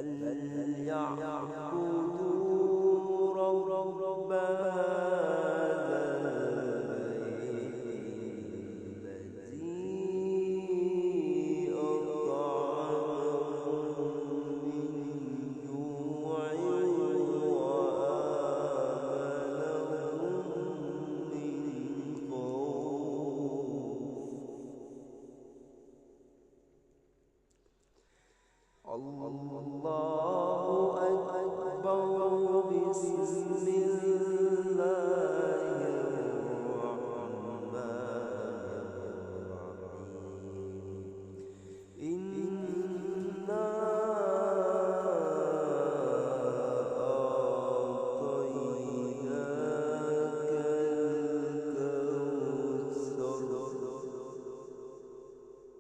فليعبدوا رب هذا البيت الذي أطعمهم من جوع وآمنهم من خوف. الله